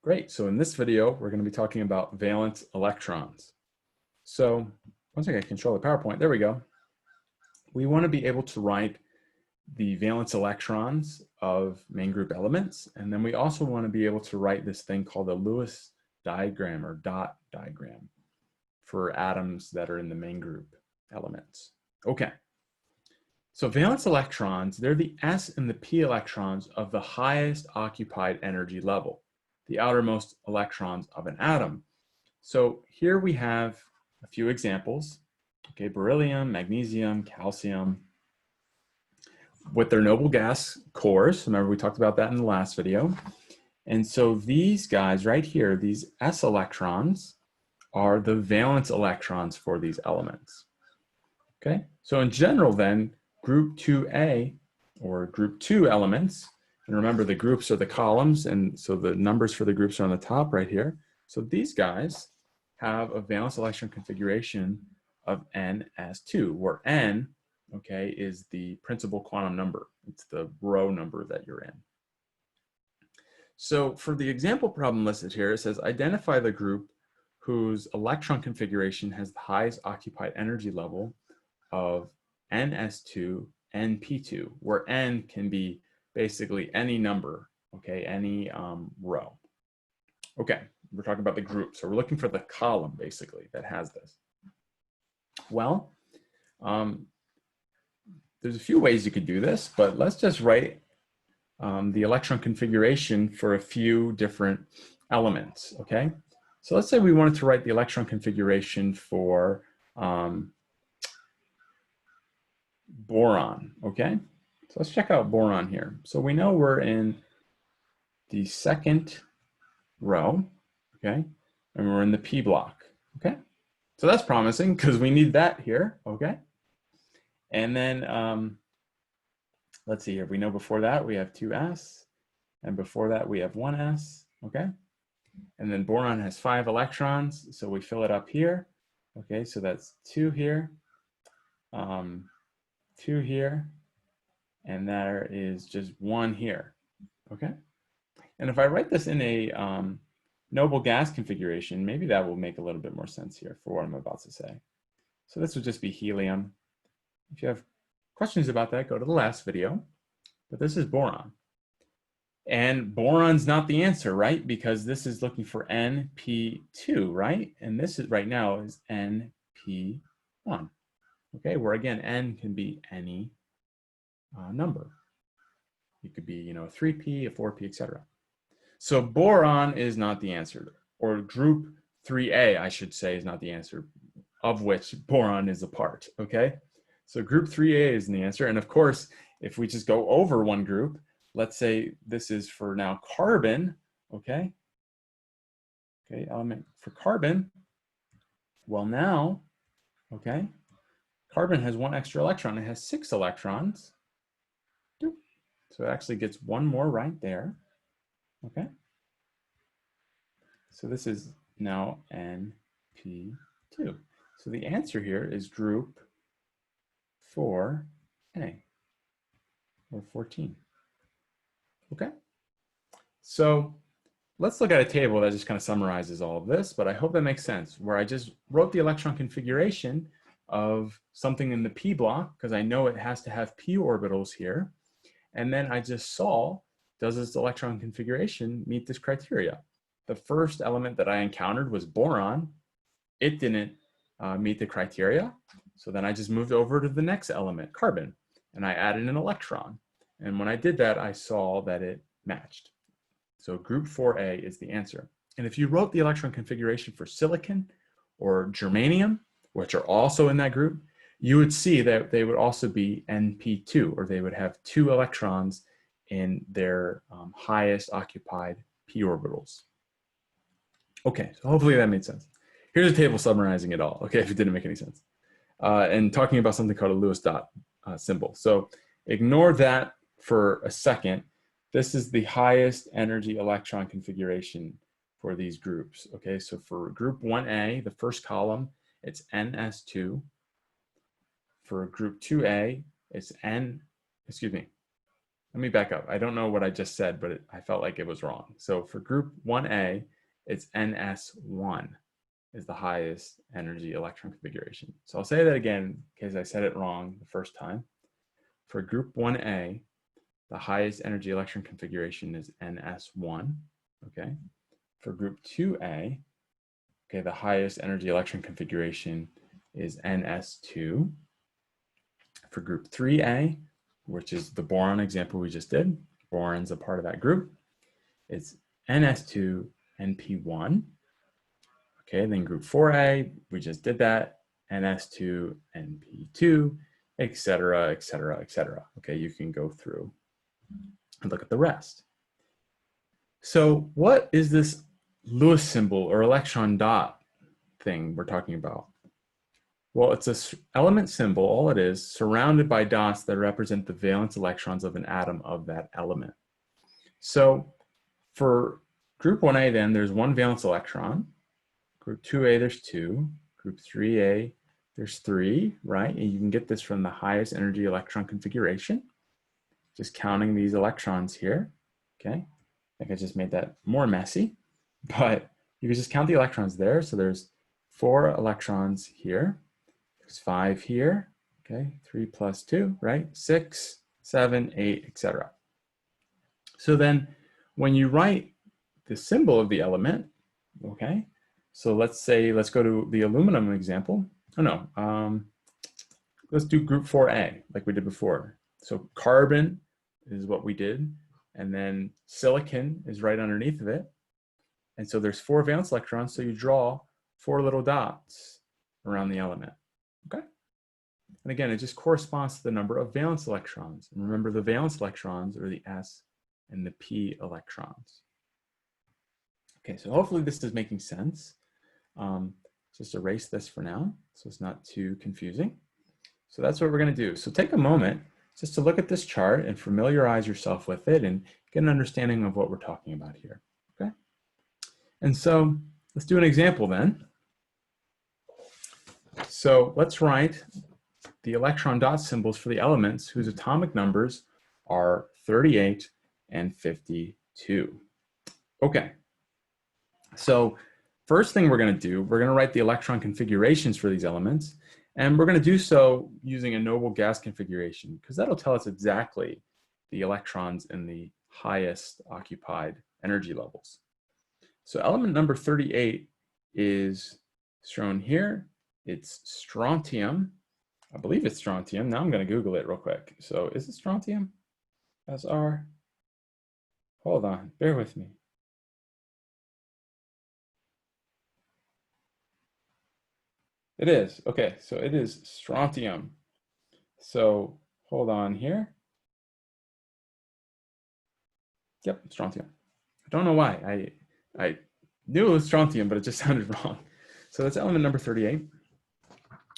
Great. So in this video, we're going to be talking about valence electrons. So once I control the PowerPoint, there we go. We want to be able to write the valence electrons of main group elements. And then we also want to be able to write this thing called a Lewis diagram or dot diagram for atoms that are in the main group elements. Okay. So valence electrons, they're the s and the p electrons of the highest occupied energy level, the outermost electrons of an atom. So here we have a few examples, okay, beryllium, magnesium, calcium, with their noble gas cores. Remember we talked about that in the last video. And so these guys right here, these s electrons, are the valence electrons for these elements. Okay, so in general then, group 2A or group 2 elements, and remember the groups are the columns, and so the numbers for the groups are on the top right here. So these guys have a valence electron configuration of Ns2, where N, okay, is the principal quantum number. It's the row number that you're in. So for the example problem listed here, it says identify the group whose electron configuration has the highest occupied energy level of Ns2, Np2, where N can be basically any number, okay, any row. Okay, we're talking about the group, so we're looking for the column basically that has this. Well, there's a few ways you could do this, but let's just write the electron configuration for a few different elements, okay? So let's say we wanted to write the electron configuration for boron, okay? So let's check out boron here. So we know we're in the second row, okay? And we're in the P block, okay? So that's promising because we need that here, okay? And then let's see here. We know before that we have 2s, and before that we have 1s, okay? And then boron has 5 electrons, so we fill it up here, okay? So that's 2 here, 2 here, and there is just 1 here, okay? And if I write this in a noble gas configuration, maybe that will make a little bit more sense here for what I'm about to say. So this would just be helium. If you have questions about that, go to the last video, but this is boron. And boron's not the answer, right? Because this is looking for Np2, right? And this is right now is Np1, okay? Where again, N can be any number. It could be, you know, a 3p, a 4p, etc. So boron is not the answer, or group 3A, I should say, is not the answer, of which boron is a part, okay? So group 3A is the answer. And of course, if we just go over one group, let's say this is for now carbon, okay? Okay, element for carbon. Well now, okay, carbon has 1 extra electron. It has 6 electrons. So it actually gets 1 more right there, okay? So this is now Np2. So the answer here is group 4A, or 14. Okay, so let's look at a table that just kind of summarizes all of this, but I hope that makes sense, where I just wrote the electron configuration of something in the P block, because I know it has to have P orbitals here, and then I just saw, does this electron configuration meet this criteria? The first element that I encountered was boron. It didn't meet the criteria, so then I just moved over to the next element, carbon, and I added an electron. And when I did that, I saw that it matched. So group 4A is the answer. And if you wrote the electron configuration for silicon or germanium, which are also in that group, you would see that they would also be Np2, or they would have 2 electrons in their highest occupied p orbitals. Okay, so hopefully that made sense. Here's a table summarizing it all, okay, if it didn't make any sense. And talking about something called a Lewis dot symbol. So ignore that for a second. This is the highest energy electron configuration for these groups, okay? So for group 1A, the first column, it's Ns2. For group 2A, it's let me back up. I don't know what I just said, but I felt like it was wrong. So for group 1A, it's NS1 is the highest energy electron configuration. So I'll say that again because I said it wrong the first time. For group 1A, the highest energy electron configuration is NS1, okay? For group 2A, okay, the highest energy electron configuration is NS2. For group 3A, which is the boron example we just did, boron's a part of that group, it's NS2, NP1. Okay, then group 4A, we just did that, NS2, NP2, etc., etc., etc. Okay, you can go through and look at the rest. So what is this Lewis symbol or electron dot thing we're talking about? Well, it's an element symbol, all it is, surrounded by dots that represent the valence electrons of an atom of that element. So for group 1A then, there's one valence electron. Group 2A, there's 2. Group 3A, there's 3, right? And you can get this from the highest energy electron configuration. Just counting these electrons here, okay? I think I just made that more messy, but you can just count the electrons there. So there's 4 electrons here. There's 5 here, okay? 3 plus 2, right? 6, 7, 8, etc. So then when you write the symbol of the element, okay? So let's go to the aluminum example. Oh no, let's do group 4A like we did before. So carbon is what we did, and then silicon is right underneath of it. And so there's 4 valence electrons, so you draw 4 little dots around the element, okay? And again, it just corresponds to the number of valence electrons. And remember, the valence electrons are the S and the P electrons. Okay, so hopefully this is making sense. Just erase this for now, so it's not too confusing. So that's what we're gonna do. So take a moment just to look at this chart and familiarize yourself with it and get an understanding of what we're talking about here, okay? And so let's do an example then. So let's write the electron dot symbols for the elements whose atomic numbers are 38 and 52. Okay, so first thing we're going to do, we're going to write the electron configurations for these elements, and we're going to do so using a noble gas configuration because that'll tell us exactly the electrons in the highest occupied energy levels. So element number 38 is shown here. It's strontium. I believe it's strontium. Now I'm going to Google it real quick. So is it strontium? SR? Hold on, bear with me. It is. Okay, so it is strontium. So hold on here. Yep, strontium. I don't know why. I knew it was strontium, but it just sounded wrong. So that's element number 38.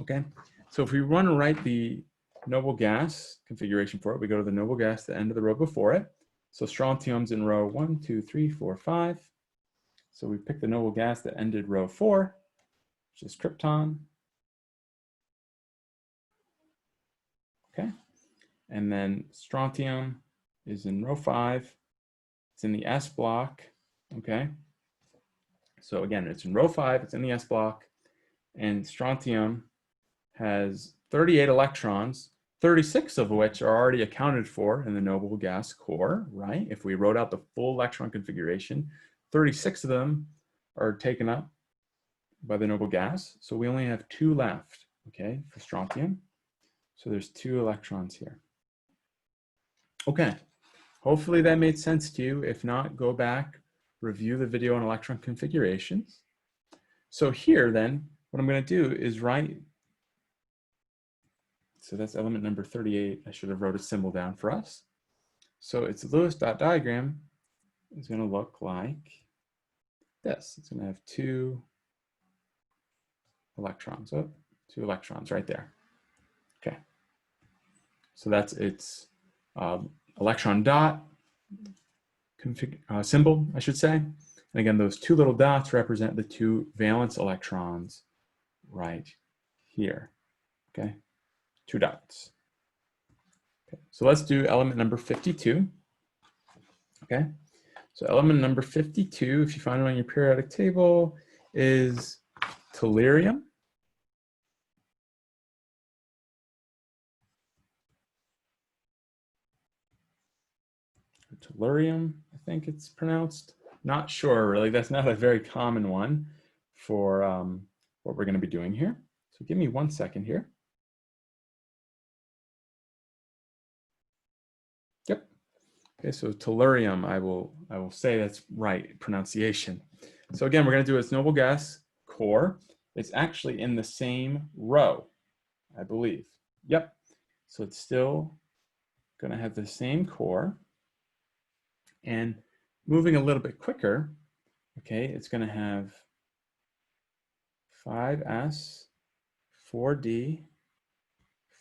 Okay, so if we want to write the noble gas configuration for it, we go to the noble gas, the end of the row before it. So strontium's in row 1, 2, 3, 4, 5. So we pick the noble gas that ended row 4, which is krypton. Okay, and then strontium is in row 5. It's in the S block. Okay, so again, it's in row 5. It's in the S block, and strontium has 38 electrons, 36 of which are already accounted for in the noble gas core, right? If we wrote out the full electron configuration, 36 of them are taken up by the noble gas. So we only have 2 left, okay, for strontium. So there's 2 electrons here. Okay, hopefully that made sense to you. If not, go back, review the video on electron configurations. So here then, what I'm going to do is write, so that's element number 38. I should have wrote a symbol down for us. So its Lewis dot diagram is going to look like this. It's going to have 2 electrons. Oh, 2 electrons right there. Okay. So that's its electron dot symbol, I should say. And again, those 2 little dots represent the 2 valence electrons right here. Okay, 2 dots. Okay, so let's do element number 52. Okay, so element number 52, if you find it on your periodic table, is tellurium. Tellurium, I think it's pronounced. Not sure, really. That's not a very common one for what we're going to be doing here. So give me 1 second here. Yep. Okay, so tellurium, I will say that's right pronunciation. So again, we're going to do its noble gas core. It's actually in the same row, I believe. Yep. So it's still going to have the same core. And moving a little bit quicker, okay, it's going to have 5s, 4d,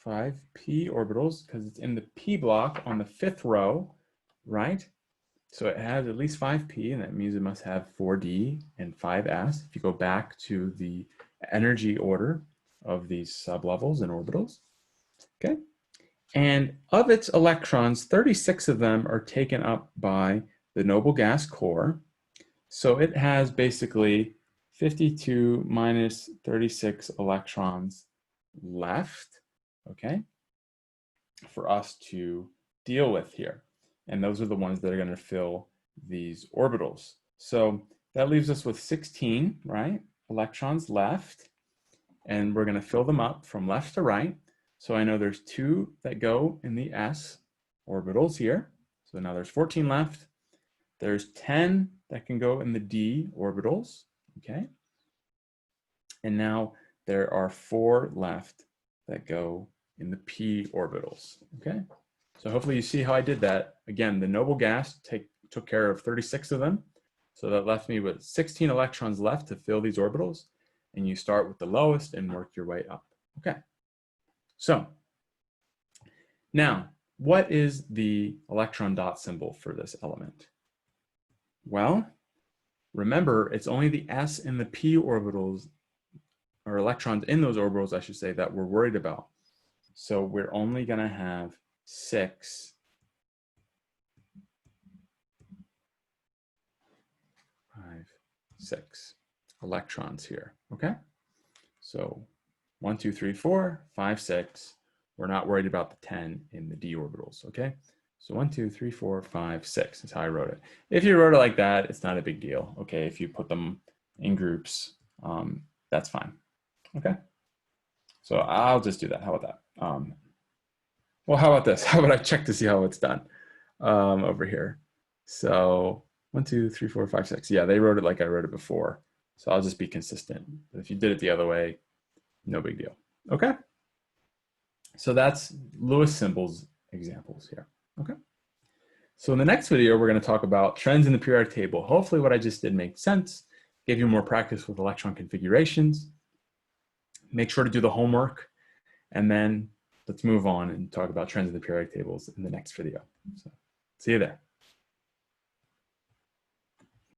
5p orbitals, because it's in the p block on the 5th row, right? So it has at least 5p, and that means it must have 4d and 5s. If you go back to the energy order of these sublevels and orbitals, okay? And of its electrons, 36 of them are taken up by the noble gas core. So it has basically 52 minus 36 electrons left, okay, for us to deal with here. And those are the ones that are going to fill these orbitals. So that leaves us with 16, right, electrons left. And we're going to fill them up from left to right. So I know there's 2 that go in the s orbitals here. So now there's 14 left. There's 10 that can go in the d orbitals, okay? And now there are 4 left that go in the p orbitals, okay? So hopefully you see how I did that. Again, the noble gas took care of 36 of them. So that left me with 16 electrons left to fill these orbitals. And you start with the lowest and work your way up. Okay. So now, what is the electron dot symbol for this element? Well, remember, it's only the s and the p orbitals, or electrons in those orbitals, I should say, that we're worried about. So we're only going to have 6 electrons here, okay? So 1, 2, 3, 4, 5, 6. We're not worried about the 10 in the d orbitals, okay? So 1, 2, 3, 4, 5, 6 is how I wrote it. If you wrote it like that, it's not a big deal, okay? If you put them in groups, that's fine, okay? So I'll just do that. How about that? Well, how about this? How about I check to see how it's done over here? So 1, 2, 3, 4, 5, 6. Yeah, they wrote it like I wrote it before. So I'll just be consistent. But if you did it the other way, no big deal. Okay. So that's Lewis symbols examples here. Okay. So in the next video, we're going to talk about trends in the periodic table. Hopefully what I just did made sense, gave you more practice with electron configurations. Make sure to do the homework, and then let's move on and talk about trends in the periodic tables in the next video. So see you there.